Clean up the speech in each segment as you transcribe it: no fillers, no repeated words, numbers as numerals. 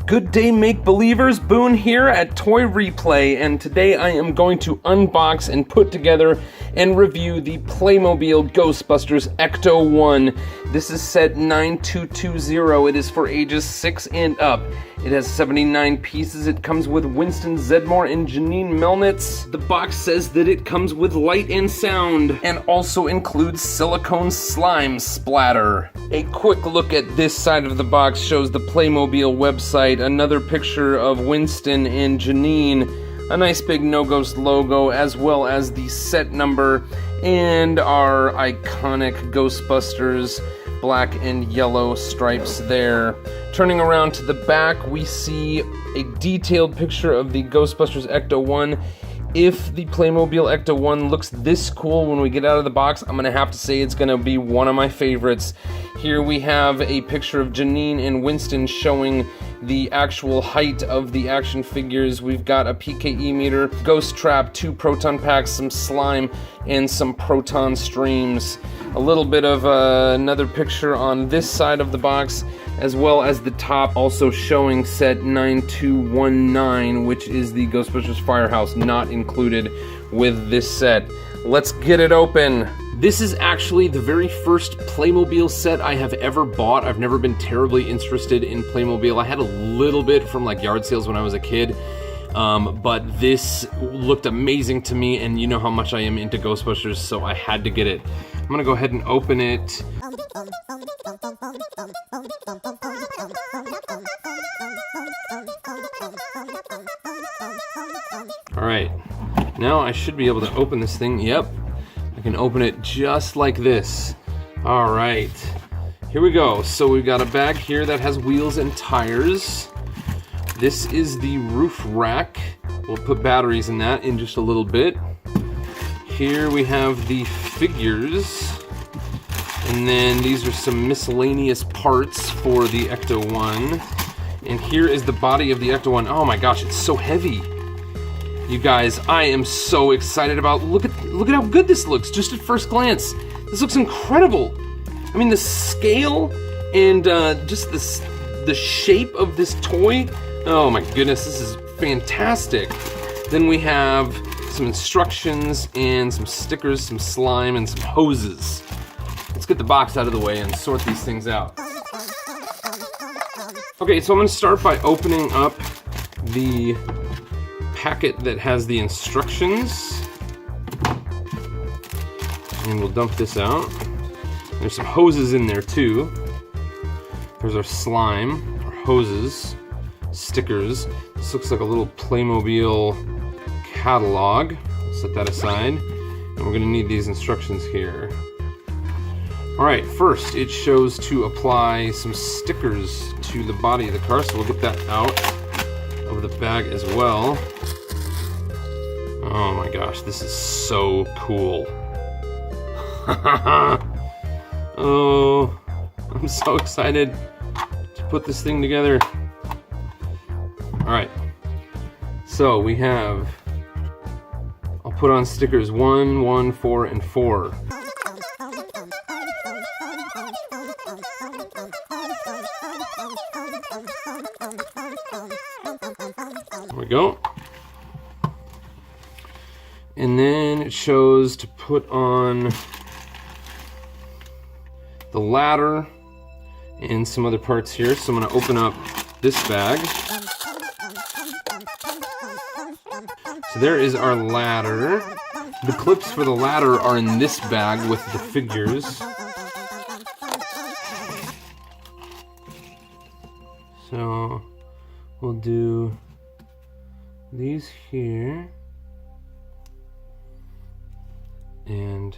Good day, make-believers. Boone here at Toy Replay, and today I am going to unbox and put together and review the Playmobil Ghostbusters Ecto-1. This is set 9220. It is for ages 6 and up. It has 79 pieces. It comes with Winston Zeddemore and Janine Melnitz. The box says that it comes with light and sound, and also includes silicone slime splatter. A quick look at this side of the box shows the Playmobil website, another picture of Winston and Janine, a nice big No Ghost logo, as well as the set number and our iconic Ghostbusters black and yellow stripes there. Turning around to the back, we see a detailed picture of the Ghostbusters Ecto-1. If the Playmobil Ecto-1 looks this cool when we get out of the box, I'm gonna have to say it's gonna be one of my favorites. Here we have a picture of Janine and Winston showing the actual height of the action figures. We've got a Pke Meter, ghost trap, 2 proton packs, some slime, and some proton streams. A little bit of another picture on this side of the box, as well as the top, also showing set 9219, which is the Ghostbusters Firehouse, not included with this set. Let's get it open. This is actually the very first Playmobil set I have ever bought. I've never been terribly interested in Playmobil. I had a little bit from like yard sales when I was a kid, but this looked amazing to me, and you know how much I am into Ghostbusters, so I had to get it. I'm gonna go ahead and open it. All right, now I should be able to open this thing. Yep, I can open it just like this. All right, here we go. So we've got a bag here that has wheels and tires. This is the roof rack. We'll put batteries in that in just a little bit. Here we have the figures, and then these are some miscellaneous parts for the Ecto-1. And here is the body of the Ecto-1. Oh my gosh, it's so heavy. You guys, I am so excited about, look at how good this looks just at first glance. This looks incredible. I mean, the scale and just the shape of this toy. Oh my goodness, this is fantastic. Then we have some instructions and some stickers, some slime, and some hoses. Let's get the box out of the way and sort these things out. Okay, so I'm gonna start by opening up the packet that has the instructions, and we'll dump this out. There's some hoses in there too. There's our slime, our hoses, stickers. This looks like a little Playmobil catalog. We'll set that aside, and we're gonna need these instructions here. All right, first it shows to apply some stickers to the body of the car, so we'll get that out of the bag as well. Oh my gosh, this is so cool. Oh, I'm so excited to put this thing together. All right, so we have, I'll put on stickers 1, 1, 4, and 4. There we go. And then it shows to put on the ladder and some other parts here. So I'm going to open up this bag. So there is our ladder. The clips for the ladder are in this bag with the figures. So we'll do these here and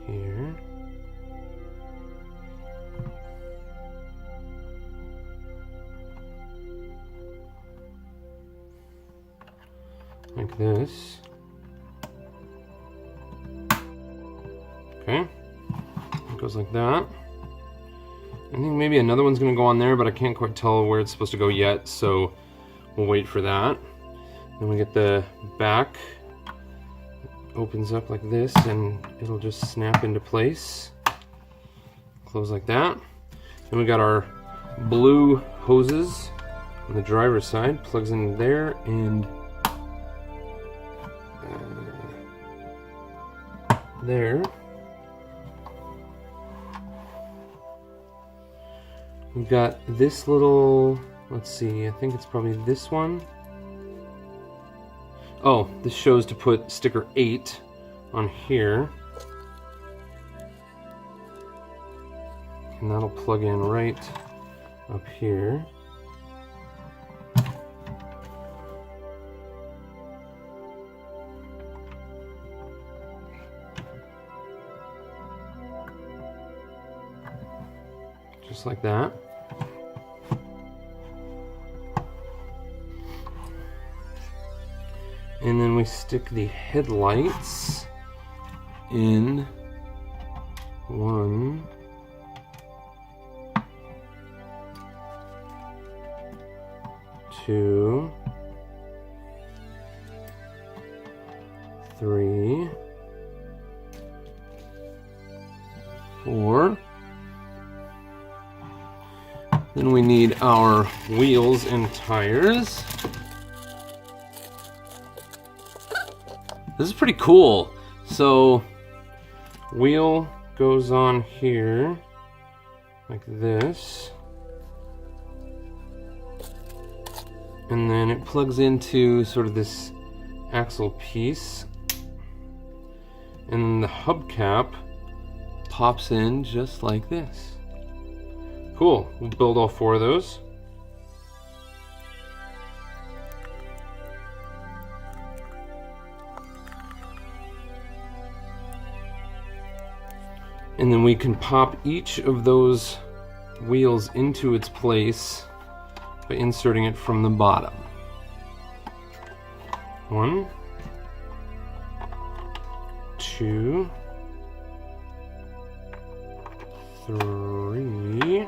here. Like this. Okay, it goes like that. I think maybe another one's gonna go on there, but I can't quite tell where it's supposed to go yet, so we'll wait for that. Then we get the back. It opens up like this, and it'll just snap into place. Close like that. Then we got our blue hoses on the driver's side, plugs in there, and there. We've got this little, let's see, I think it's probably this one. Oh, this shows to put sticker 8 on here. And that'll plug in right up here. Just like that. And then we stick the headlights in 1, 2, 3, 4. Then we need our wheels and tires. This is pretty cool. So, wheel goes on here, like this. And then it plugs into sort of this axle piece. And the hubcap pops in just like this. Cool, we'll build all 4 of those. And then we can pop each of those wheels into its place by inserting it from the bottom. 1, 2, 3,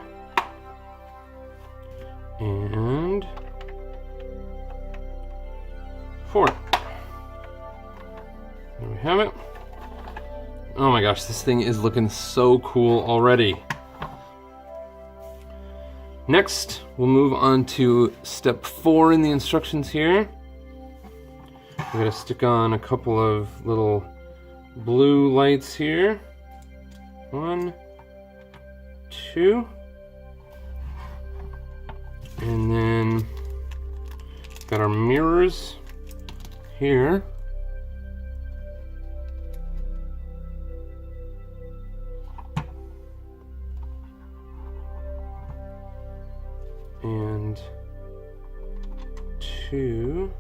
and 4. There we have it. Oh my gosh, this thing is looking so cool already. Next, we'll move on to step 4 in the instructions here. We're gonna stick on a couple of little blue lights here. 1, 2. And then got our mirrors here. And 2.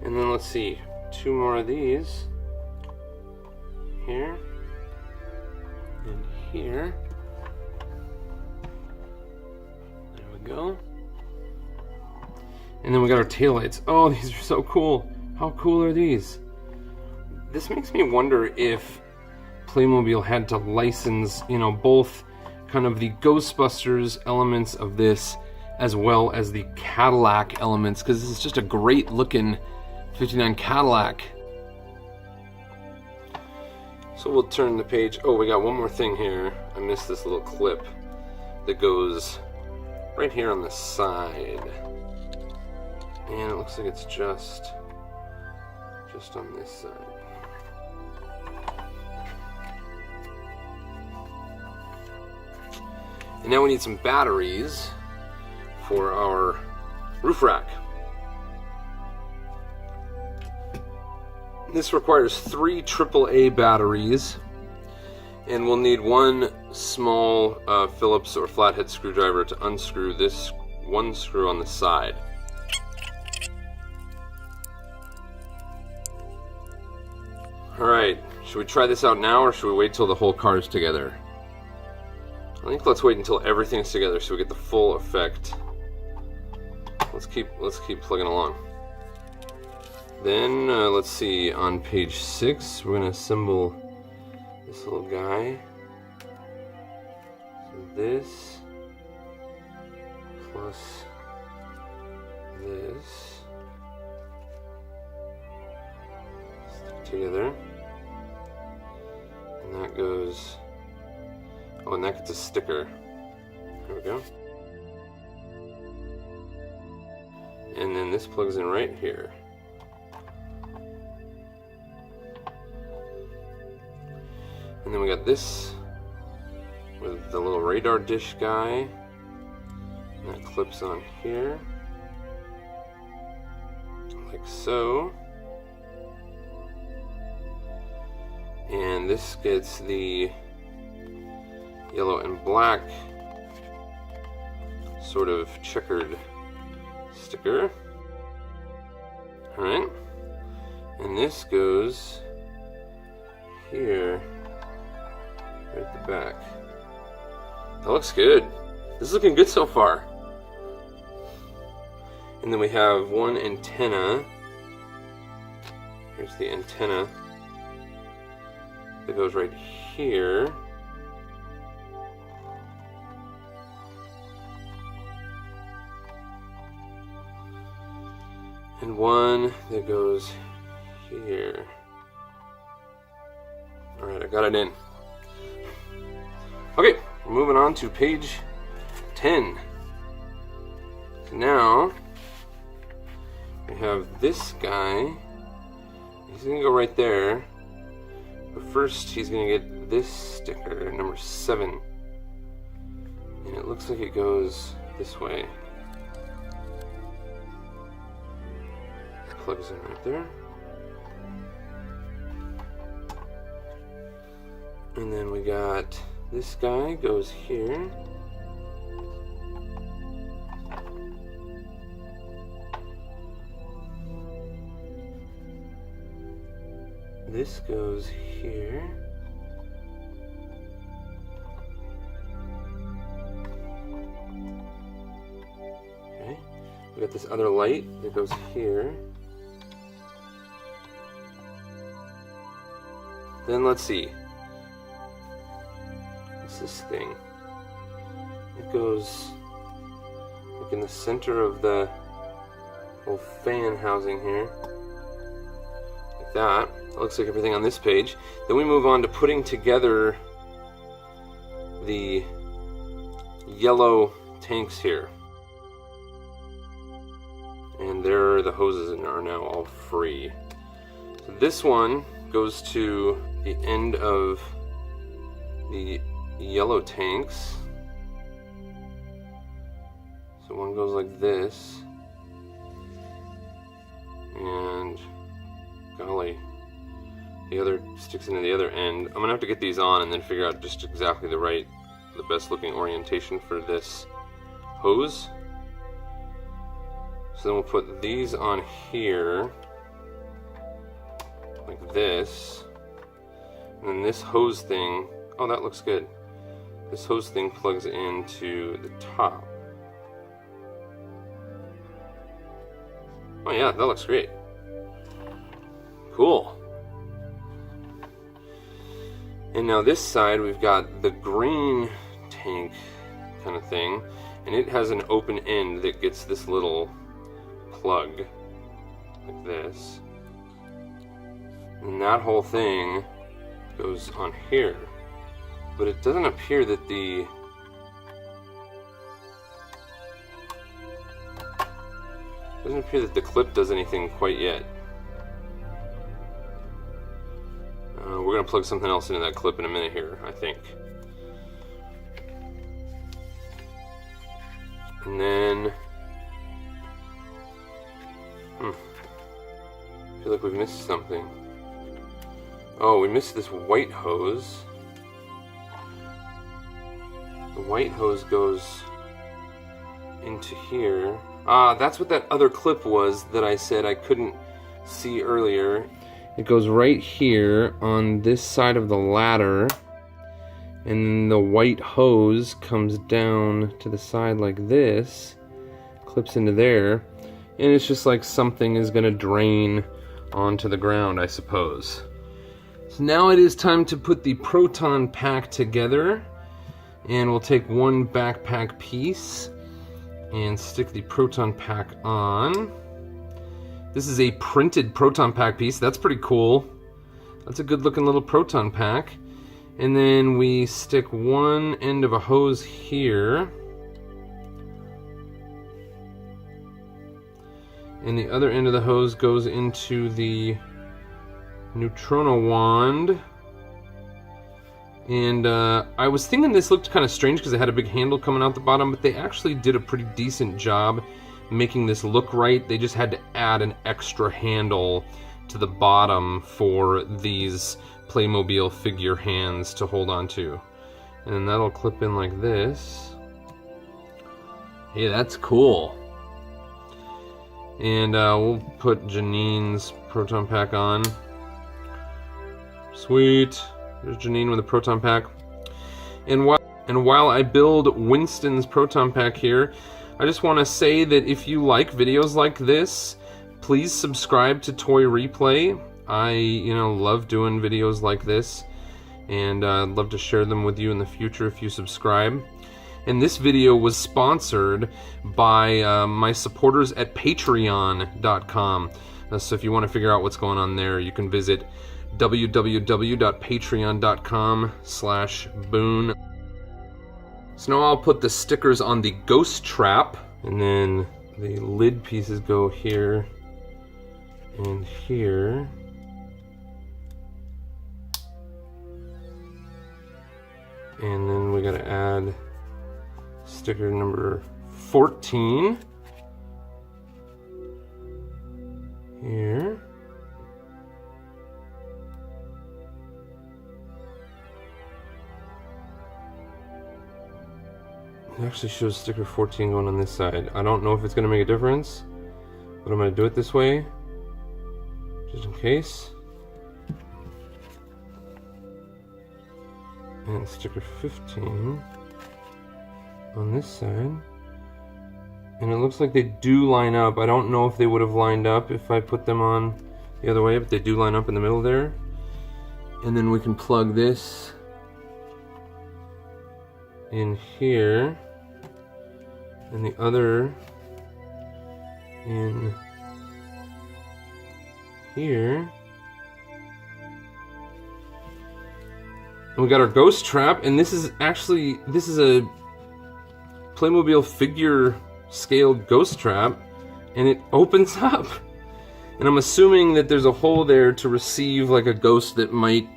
And then let's see, 2 more of these. Here. And here. There we go. And then we got our taillights. Oh, these are so cool. How cool are these? This makes me wonder if Playmobil had to license, you know, both kind of the Ghostbusters elements of this as well as the Cadillac elements, because this is just a great looking 59 Cadillac. So we'll turn the page. Oh, we got one more thing here. I missed this little clip that goes right here on the side. And it looks like it's just on this side. And now we need some batteries for our roof rack. This requires 3 AAA batteries, and we'll need 1 small Phillips or flathead screwdriver to unscrew this 1 screw on the side. Alright, should we try this out now, or should we wait till the whole car is together? I think let's wait until everything's together so we get the full effect. Let's keep plugging along. Then let's see, on page 6 we're gonna assemble this little guy. So this plus this stick together. And that goes... Oh, and that gets a sticker. There we go. And then this plugs in right here. And then we got this with the little radar dish guy. And that clips on here. Like so. And this gets the yellow and black sort of checkered sticker. Alright. And this goes here, right at the back. That looks good. This is looking good so far. And then we have one antenna. Here's the antenna that goes right here. And one that goes here. Alright, I got it in. Okay, we're moving on to page 10. So now, we have this guy. He's going to go right there. But first, he's going to get this sticker, number 7. And it looks like it goes this way. Plugs in right there. And then we got this guy goes here. This goes here. Okay. We got this other light that goes here. Then let's see. What's this thing? It goes like in the center of the little fan housing here. Like that. That looks like everything on this page. Then we move on to putting together the yellow tanks here. And there the hoses are now all free. So this one goes to the end of the yellow tanks. So one goes like this. And golly, the other sticks into the other end. I'm gonna have to get these on and then figure out just exactly the best looking orientation for this hose. So then we'll put these on here like this, and then this hose thing, oh, that looks good. This hose thing plugs into the top. Oh yeah, that looks great. Cool. And now this side we've got the green tank kind of thing, and it has an open end that gets this little plug like this. And that whole thing goes on here. But it doesn't appear that the clip does anything quite yet. We're going to plug something else into that clip in a minute here, I think. And then I feel like we've missed something. Oh, we missed this white hose. The white hose goes into here. Ah, that's what that other clip was that I said I couldn't see earlier. It goes right here on this side of the ladder, and then the white hose comes down to the side like this, clips into there, and it's just like something is gonna drain onto the ground, I suppose. So now it is time to put the Proton Pack together, and we'll take one backpack piece and stick the Proton Pack on. This is a printed Proton Pack piece. That's pretty cool. That's a good looking little Proton Pack. And then we stick one end of a hose here. And the other end of the hose goes into the Neutrona wand. And I was thinking this looked kind of strange because it had a big handle coming out the bottom, but they actually did a pretty decent job making this look right. They just had to add an extra handle to the bottom for these Playmobil figure hands to hold on to. And then that'll clip in like this. Hey, that's cool. And we'll put Janine's Proton Pack on. Sweet. There's Janine with a Proton Pack. And while I build Winston's Proton Pack here, I just want to say that if you like videos like this, please subscribe to Toy Replay. I, love doing videos like this, and I'd love to share them with you in the future if you subscribe. And this video was sponsored by my supporters at patreon.com. So if you want to figure out what's going on there, you can visit www.patreon.com/Boone. So now I'll put the stickers on the ghost trap, and then the lid pieces go here and here. And then we gotta add sticker number 14 here. It actually shows sticker 14 going on this side. I don't know if it's going to make a difference, but I'm going to do it this way, just in case. And sticker 15 on this side. And it looks like they do line up. I don't know if they would have lined up if I put them on the other way, but they do line up in the middle there. And then we can plug this in here, and the other in here. And we got our ghost trap, and this is a Playmobil figure scale ghost trap, and it opens up. And I'm assuming that there's a hole there to receive like a ghost that might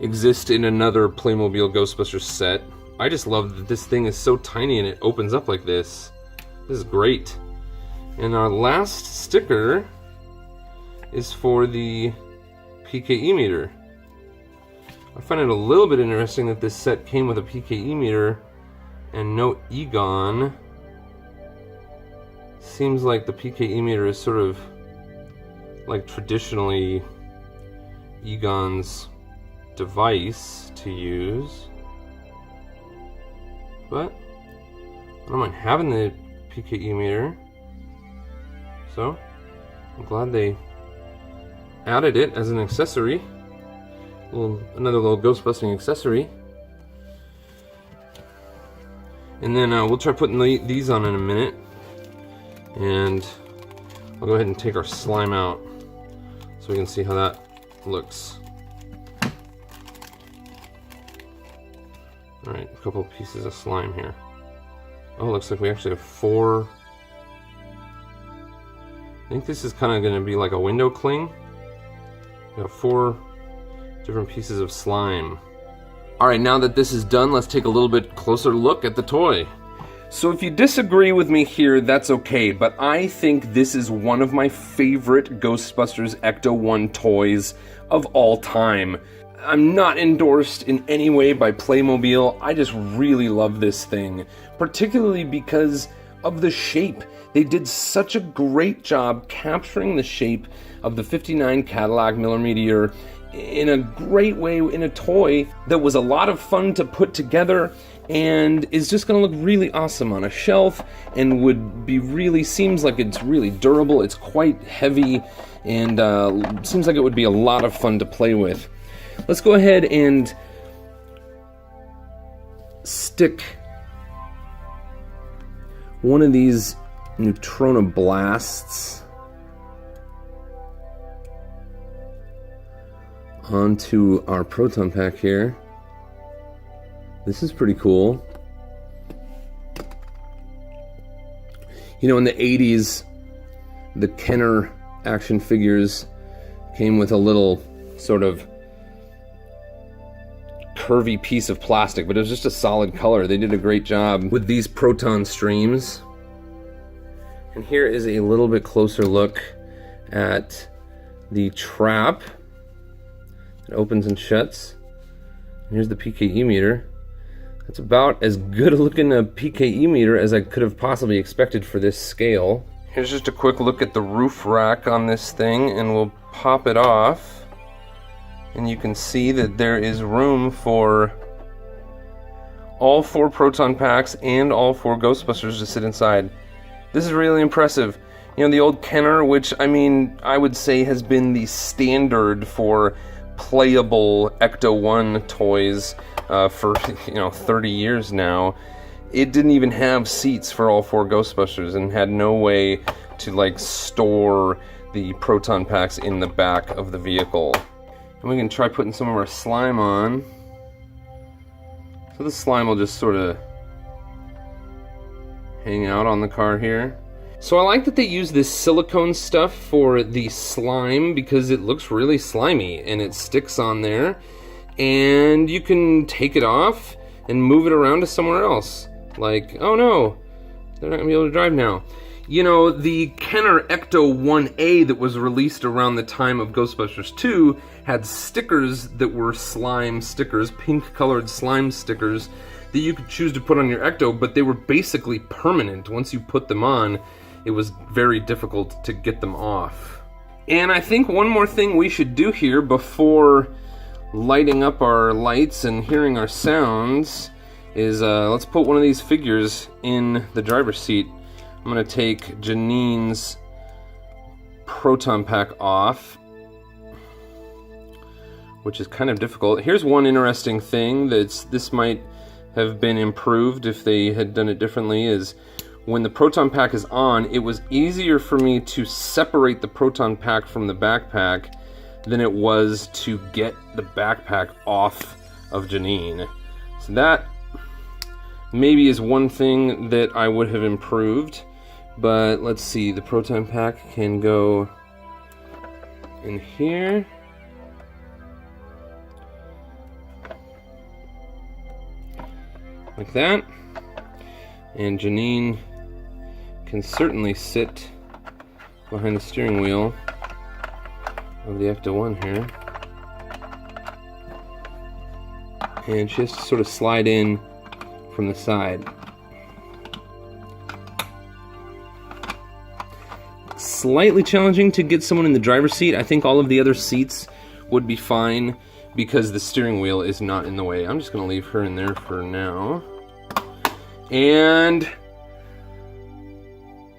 exist in another Playmobil Ghostbusters set. I just love that this thing is so tiny and it opens up like this. This is great. And our last sticker is for the Pke Meter. I find it a little bit interesting that this set came with a Pke Meter and no Egon. Seems like the Pke Meter is sort of like traditionally Egon's device to use. But I don't mind having the Pke Meter, so I'm glad they added it as an accessory, another little ghost busting accessory. And then we'll try putting these on in a minute, and I'll go ahead and take our slime out so we can see how that looks. Alright, a couple of pieces of slime here. Oh, looks like we actually have 4. I think this is kind of going to be like a window cling. We have 4 different pieces of slime. Alright, now that this is done, let's take a little bit closer look at the toy. So if you disagree with me here, that's okay, but I think this is one of my favorite Ghostbusters Ecto-1 toys of all time. I'm not endorsed in any way by Playmobil. I just really love this thing, particularly because of the shape. They did such a great job capturing the shape of the 59 Cadillac Miller Meteor in a great way in a toy that was a lot of fun to put together and is just going to look really awesome on a shelf and would be seems like it's really durable. It's quite heavy and seems like it would be a lot of fun to play with. Let's go ahead and stick one of these Neutrona blasts onto our Proton Pack here. This is pretty cool. You know, in the 80s, the Kenner action figures came with a little sort of curvy piece of plastic, but it was just a solid color. They did a great job with these proton streams. And here is a little bit closer look at the trap. It opens and shuts. And here's the Pke Meter. That's about as good a looking a Pke Meter as I could have possibly expected for this scale. Here's just a quick look at the roof rack on this thing, and we'll pop it off. And you can see that there is room for all 4 Proton Packs and all 4 Ghostbusters to sit inside. This is really impressive. You know, the old Kenner, which, I mean, I would say has been the standard for playable Ecto-1 toys for, 30 years now. It didn't even have seats for all 4 Ghostbusters and had no way to, like, store the Proton Packs in the back of the vehicle. And we can try putting some of our slime on. So the slime will just sort of hang out on the car here. So I like that they use this silicone stuff for the slime because it looks really slimy and it sticks on there. And you can take it off and move it around to somewhere else. Like, oh no, they're not gonna be able to drive now. You know, the Kenner Ecto-1A that was released around the time of Ghostbusters 2 had stickers that were slime stickers, pink-colored slime stickers, that you could choose to put on your Ecto, but they were basically permanent. Once you put them on, it was very difficult to get them off. And I think one more thing we should do here before lighting up our lights and hearing our sounds is let's put one of these figures in the driver's seat. I'm going to take Janine's Proton Pack off, which is kind of difficult. Here's one interesting thing this might have been improved if they had done it differently, is when the Proton Pack is on, it was easier for me to separate the Proton Pack from the backpack than it was to get the backpack off of Janine. So that maybe is one thing that I would have improved. But let's see, the Proton Pack can go in here. Like that. And Janine can certainly sit behind the steering wheel of the Ecto-1 here. And she has to sort of slide in from the side. Slightly challenging to get someone in the driver's seat. I think all of the other seats would be fine because the steering wheel is not in the way. I'm just going to leave her in there for now. And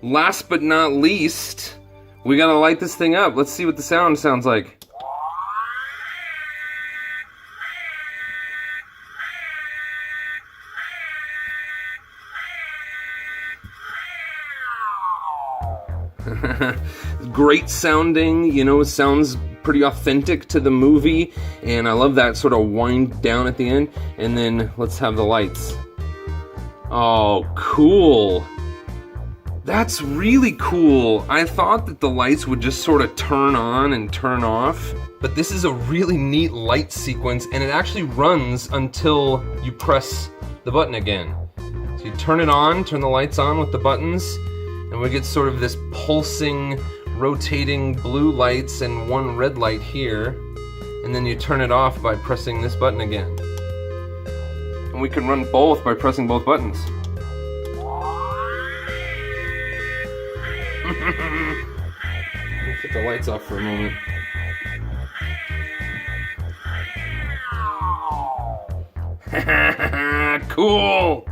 last but not least, we got to light this thing up. Let's see what the sound sounds like. Great sounding, you know, it sounds pretty authentic to the movie, and I love that sort of wind down at the end. And then let's have the lights. Oh, cool. That's really cool. I thought that the lights would just sort of turn on and turn off, but this is a really neat light sequence, and it actually runs until you press the button again. So you turn it on, turn the lights on with the buttons, and we get sort of this pulsing, rotating blue lights and one red light here, and then you turn it off by pressing this button again. And we can run both by pressing both buttons. Let me put the lights off for a moment. Cool!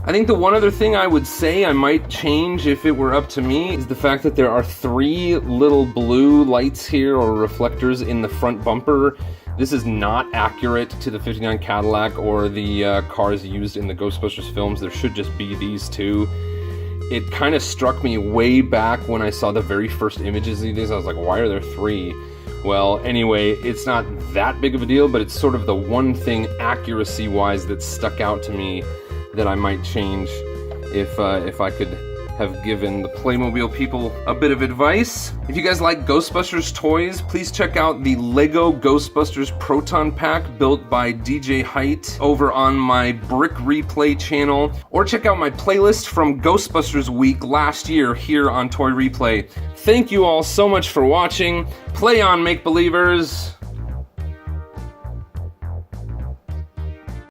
I think the one other thing I would say I might change if it were up to me is the fact that there are 3 little blue lights here, or reflectors, in the front bumper. This is not accurate to the '59 Cadillac or the cars used in the Ghostbusters films. There should just be these 2. It kind of struck me way back when I saw the very first images of these. I was like, why are there 3? Well, anyway, it's not that big of a deal, but it's sort of the one thing accuracy-wise that stuck out to me that I might change if I could have given the Playmobil people a bit of advice. If you guys like Ghostbusters toys, please check out the Lego Ghostbusters Proton Pack built by DJ Height over on my Brick Replay channel, or check out my playlist from Ghostbusters Week last year here on Toy Replay. Thank you all so much for watching. Play on, make-believers!